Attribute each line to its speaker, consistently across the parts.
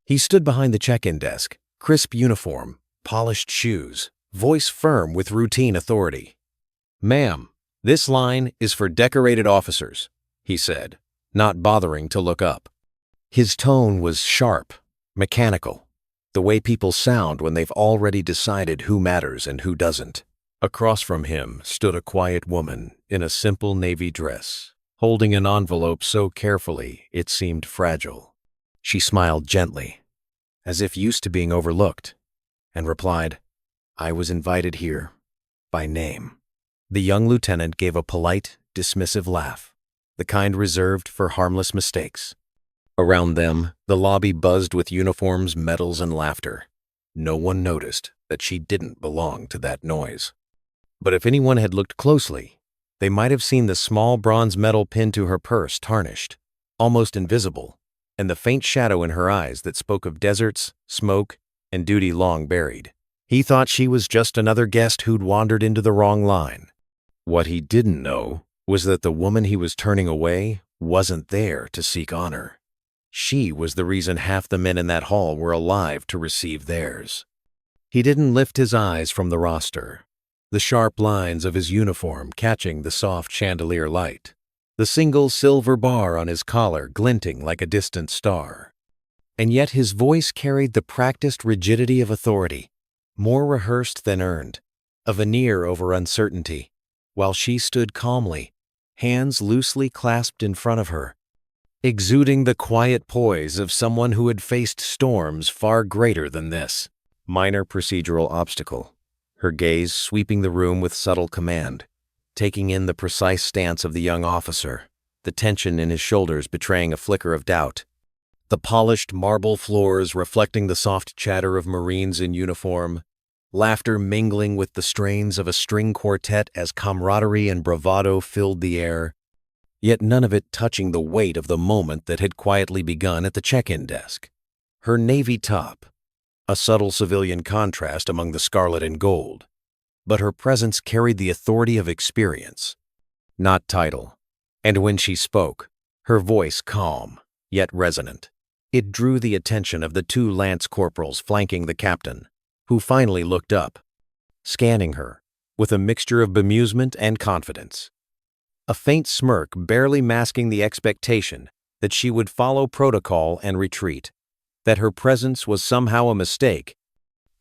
Speaker 1: He stood behind the check-in desk, crisp uniform, polished shoes, voice firm with routine authority. "Ma'am, this line is for decorated officers," he said, not bothering to look up. His tone was sharp, mechanical, the way people sound when they've already decided who matters and who doesn't. Across from him stood a quiet woman in a simple navy dress, holding an envelope so carefully it seemed fragile. She smiled gently, as if used to being overlooked, and replied, "I was invited here by name." The young lieutenant gave a polite, dismissive laugh, the kind reserved for harmless mistakes. Around them, the lobby buzzed with uniforms, medals, and laughter. No one noticed that she didn't belong to that noise. But if anyone had looked closely, they might have seen the small bronze medal pinned to her purse tarnished, almost invisible, and the faint shadow in her eyes that spoke of deserts, smoke, and duty long buried. He thought she was just another guest who'd wandered into the wrong line. What he didn't know was that the woman he was turning away wasn't there to seek honor. She was the reason half the men in that hall were alive to receive theirs. He didn't lift his eyes from the roster, the sharp lines of his uniform catching the soft chandelier light, the single silver bar on his collar glinting like a distant star. And yet his voice carried the practiced rigidity of authority, more rehearsed than earned, a veneer over uncertainty, while she stood calmly, hands loosely clasped in front of her, exuding the quiet poise of someone who had faced storms far greater than this. Minor procedural obstacle, her gaze sweeping the room with subtle command, taking in the precise stance of the young officer, the tension in his shoulders betraying a flicker of doubt, the polished marble floors reflecting the soft chatter of Marines in uniform, laughter mingling with the strains of a string quartet as camaraderie and bravado filled the air, yet none of it touching the weight of the moment that had quietly begun at the check-in desk. Her navy top, a subtle civilian contrast among the scarlet and gold, but her presence carried the authority of experience, not title. And when she spoke, her voice calm, yet resonant, it drew the attention of the two lance corporals flanking the captain, who finally looked up, scanning her with a mixture of bemusement and confidence. A faint smirk barely masking the expectation that she would follow protocol and retreat, that her presence was somehow a mistake.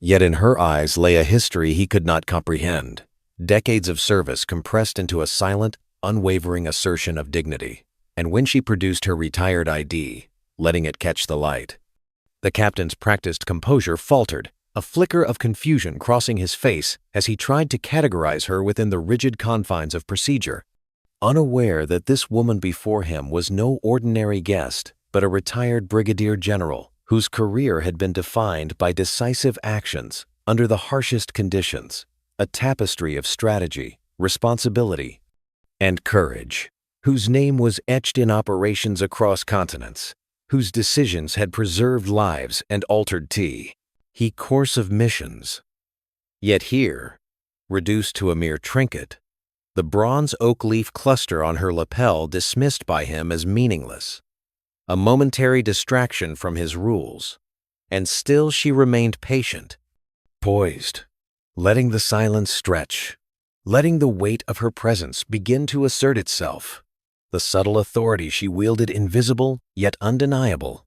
Speaker 1: Yet in her eyes lay a history he could not comprehend, decades of service compressed into a silent, unwavering assertion of dignity. And when she produced her retired ID, letting it catch the light, the captain's practiced composure faltered, a flicker of confusion crossing his face as he tried to categorize her within the rigid confines of procedure, unaware that this woman before him was no ordinary guest, but a retired brigadier general whose career had been defined by decisive actions under the harshest conditions, a tapestry of strategy, responsibility, and courage, whose name was etched in operations across continents, whose decisions had preserved lives and altered he course of missions. Yet here, reduced to a mere trinket, the bronze oak leaf cluster on her lapel dismissed by him as meaningless, a momentary distraction from his rules, and still she remained patient, poised, letting the silence stretch, letting the weight of her presence begin to assert itself, the subtle authority she wielded invisible yet undeniable.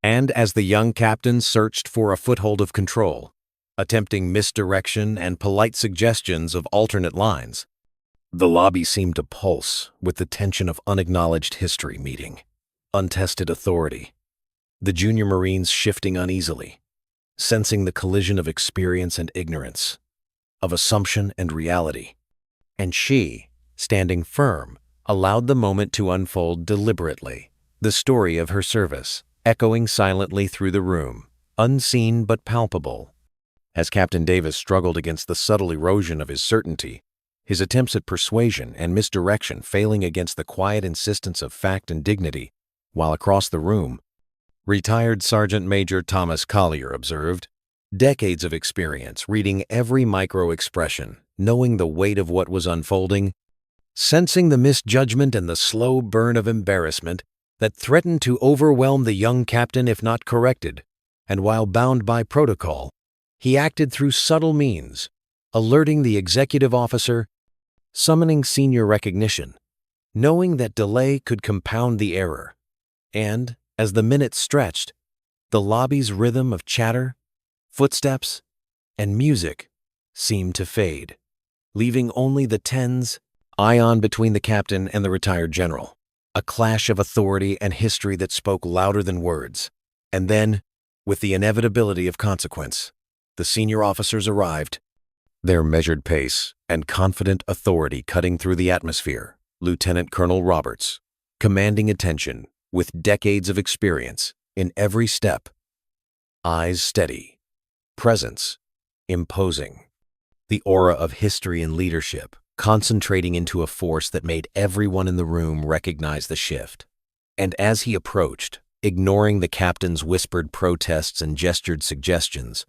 Speaker 1: And as the young captain searched for a foothold of control, attempting misdirection and polite suggestions of alternate lines, the lobby seemed to pulse with the tension of unacknowledged history meeting, untested authority, the junior Marines shifting uneasily, sensing the collision of experience and ignorance, of assumption and reality. And she, standing firm, allowed the moment to unfold deliberately, the story of her service, echoing silently through the room, unseen but palpable. As Captain Davis struggled against the subtle erosion of his certainty, his attempts at persuasion and misdirection failing against the quiet insistence of fact and dignity, while across the room, retired Sergeant Major Thomas Collier observed, decades of experience reading every micro-expression, knowing the weight of what was unfolding, sensing the misjudgment and the slow burn of embarrassment that threatened to overwhelm the young captain if not corrected, and while bound by protocol, he acted through subtle means, alerting the executive officer, summoning senior recognition, knowing that delay could compound the error. And, as the minutes stretched, the lobby's rhythm of chatter, footsteps, and music seemed to fade, leaving only the tense ion between the captain and the retired general, a clash of authority and history that spoke louder than words. And then, with the inevitability of consequence, the senior officers arrived, their measured pace and confident authority cutting through the atmosphere. Lieutenant Colonel Roberts, commanding attention with decades of experience in every step, eyes steady, presence imposing, the aura of history and leadership concentrating into a force that made everyone in the room recognize the shift. And as he approached, ignoring the captain's whispered protests and gestured suggestions,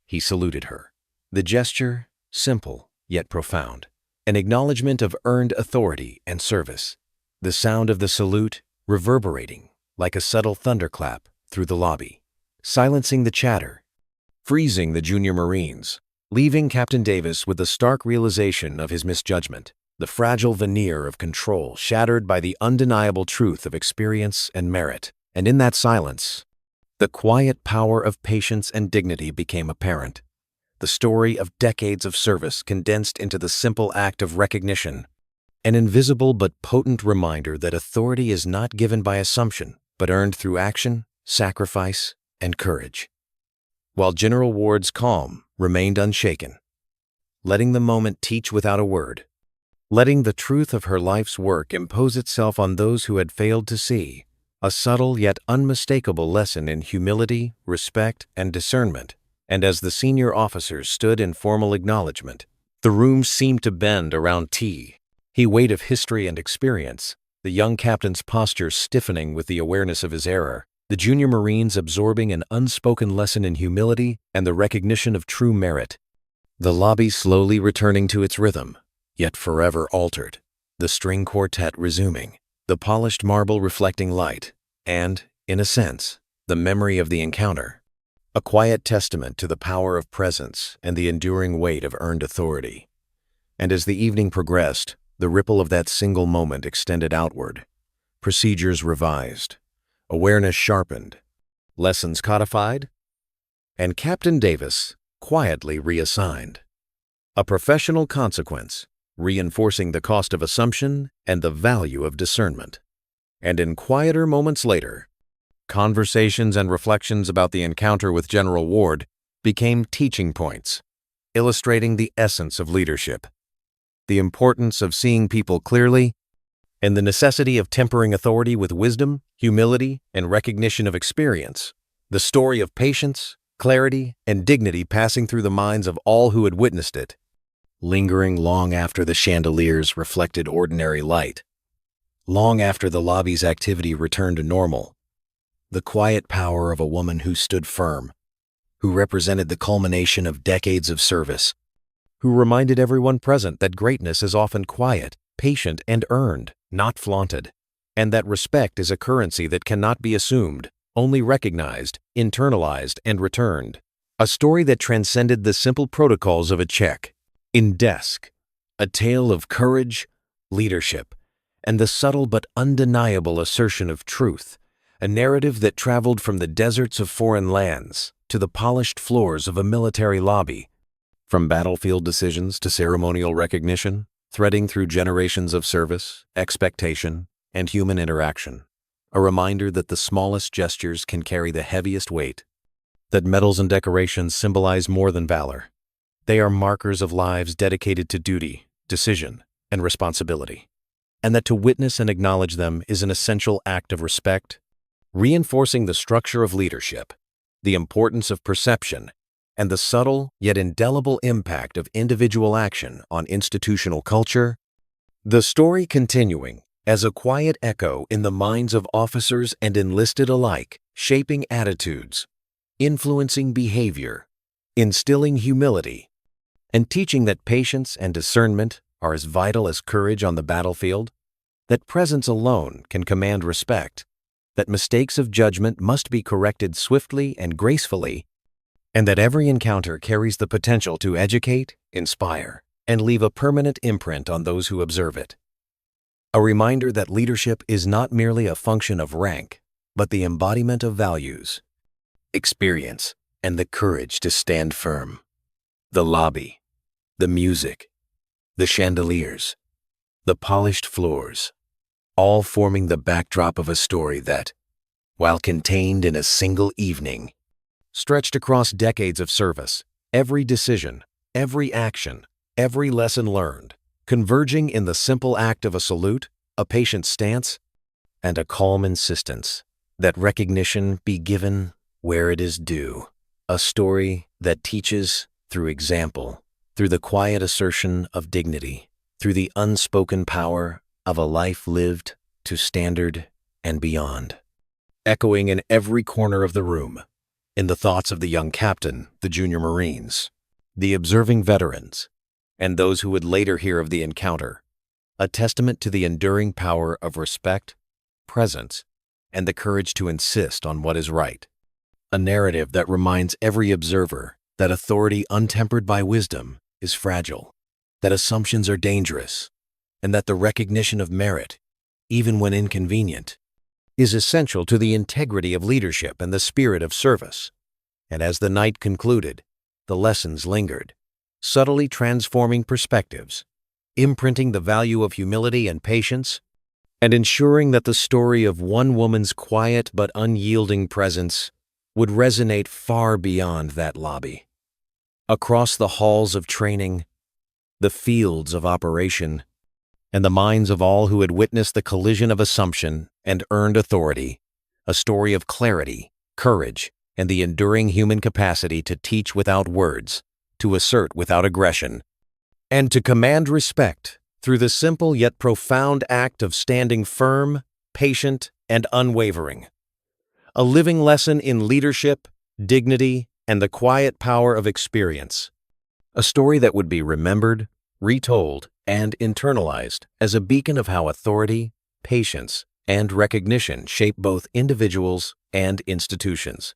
Speaker 1: he saluted her. The gesture, simple yet profound, an acknowledgement of earned authority and service, the sound of the salute reverberating like a subtle thunderclap through the lobby, silencing the chatter, freezing the junior Marines, leaving Captain Davis with the stark realization of his misjudgment, the fragile veneer of control shattered by the undeniable truth of experience and merit. And in that silence, the quiet power of patience and dignity became apparent. The story of decades of service condensed into the simple act of recognition, an invisible but potent reminder that authority is not given by assumption, but earned through action, sacrifice, and courage. While General Ward's calm remained unshaken, letting the moment teach without a word, letting the truth of her life's work impose itself on those who had failed to see, a subtle yet unmistakable lesson in humility, respect, and discernment. And as the senior officers stood in formal acknowledgement, the room seemed to bend around T. He weight of history and experience, the young captain's posture stiffening with the awareness of his error, the junior Marines absorbing an unspoken lesson in humility and the recognition of true merit. The lobby slowly returning to its rhythm, yet forever altered, the string quartet resuming, the polished marble reflecting light, and, in a sense, the memory of the encounter, a quiet testament to the power of presence and the enduring weight of earned authority. And as the evening progressed, the ripple of that single moment extended outward, procedures revised, awareness sharpened, lessons codified, and Captain Davis quietly reassigned. A professional consequence, reinforcing the cost of assumption and the value of discernment. And in quieter moments later, conversations and reflections about the encounter with General Ward became teaching points, illustrating the essence of leadership, the importance of seeing people clearly, and the necessity of tempering authority with wisdom, humility, and recognition of experience. The story of patience, clarity, and dignity passing through the minds of all who had witnessed it, lingering long after the chandeliers reflected ordinary light, long after the lobby's activity returned to normal. The quiet power of a woman who stood firm, who represented the culmination of decades of service, who reminded everyone present that greatness is often quiet, patient, and earned, not flaunted, and that respect is a currency that cannot be assumed, only recognized, internalized, and returned. A story that transcended the simple protocols of a check in desk, a tale of courage, leadership, and the subtle but undeniable assertion of truth, a narrative that traveled from the deserts of foreign lands to the polished floors of a military lobby, from battlefield decisions to ceremonial recognition, threading through generations of service, expectation, and human interaction. A reminder that the smallest gestures can carry the heaviest weight, that medals and decorations symbolize more than valor. They are markers of lives dedicated to duty, decision, and responsibility, and that to witness and acknowledge them is an essential act of respect, reinforcing the structure of leadership, the importance of perception, and the subtle yet indelible impact of individual action on institutional culture. The story continuing as a quiet echo in the minds of officers and enlisted alike, shaping attitudes, influencing behavior, instilling humility, and teaching that patience and discernment are as vital as courage on the battlefield, that presence alone can command respect, that mistakes of judgment must be corrected swiftly and gracefully, and that every encounter carries the potential to educate, inspire, and leave a permanent imprint on those who observe it. A reminder that leadership is not merely a function of rank, but the embodiment of values, experience, and the courage to stand firm. The lobby, the music, the chandeliers, the polished floors, all forming the backdrop of a story that, while contained in a single evening, stretched across decades of service, every decision, every action, every lesson learned, converging in the simple act of a salute, a patient stance, and a calm insistence that recognition be given where it is due. A story that teaches through example, through the quiet assertion of dignity, through the unspoken power of a life lived to standard and beyond. Echoing in every corner of the room, in the thoughts of the young captain, the junior Marines, the observing veterans, and those who would later hear of the encounter, a testament to the enduring power of respect, presence, and the courage to insist on what is right. A narrative that reminds every observer that authority untempered by wisdom is fragile, that assumptions are dangerous, and that the recognition of merit, even when inconvenient, is essential to the integrity of leadership and the spirit of service. And as the night concluded, the lessons lingered, subtly transforming perspectives, imprinting the value of humility and patience, and ensuring that the story of one woman's quiet but unyielding presence would resonate far beyond that lobby. Across the halls of training, the fields of operation, and the minds of all who had witnessed the collision of assumption and earned authority, a story of clarity, courage, and the enduring human capacity to teach without words, to assert without aggression, and to command respect through the simple yet profound act of standing firm, patient, and unwavering. A living lesson in leadership, dignity, and the quiet power of experience. A story that would be remembered, retold, and internalized as a beacon of how authority, patience, and recognition shape both individuals and institutions,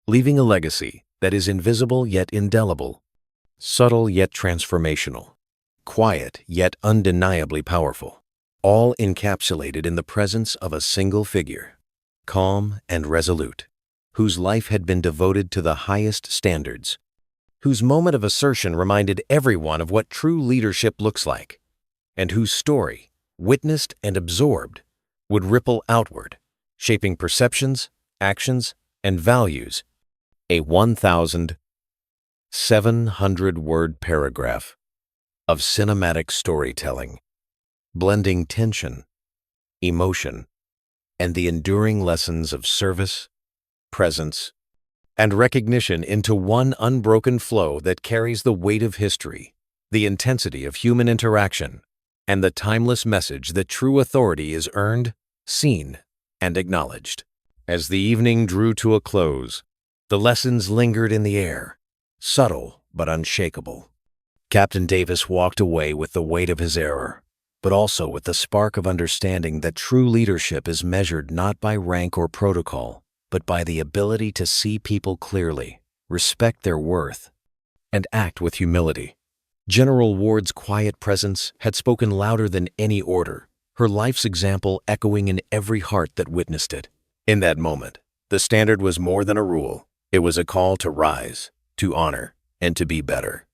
Speaker 1: leaving a legacy that is invisible yet indelible, subtle yet transformational, quiet yet undeniably powerful, all encapsulated in the presence of a single figure, calm and resolute, whose life had been devoted to the highest standards, whose moment of assertion reminded everyone of what true leadership looks like, and whose story, witnessed and absorbed, would ripple outward, shaping perceptions, actions, and values. A 1,700-word paragraph of cinematic storytelling, blending tension, emotion, and the enduring lessons of service, presence, and recognition into one unbroken flow that carries the weight of history, the intensity of human interaction, and the timeless message that true authority is earned, seen, and acknowledged. As the evening drew to a close, the lessons lingered in the air, subtle but unshakable. Captain Davis walked away with the weight of his error, but also with the spark of understanding that true leadership is measured not by rank or protocol, but by the ability to see people clearly, respect their worth, and act with humility. General Ward's quiet presence had spoken louder than any order, her life's example echoing in every heart that witnessed it. In that moment, the standard was more than a rule. It was a call to rise, to honor, and to be better.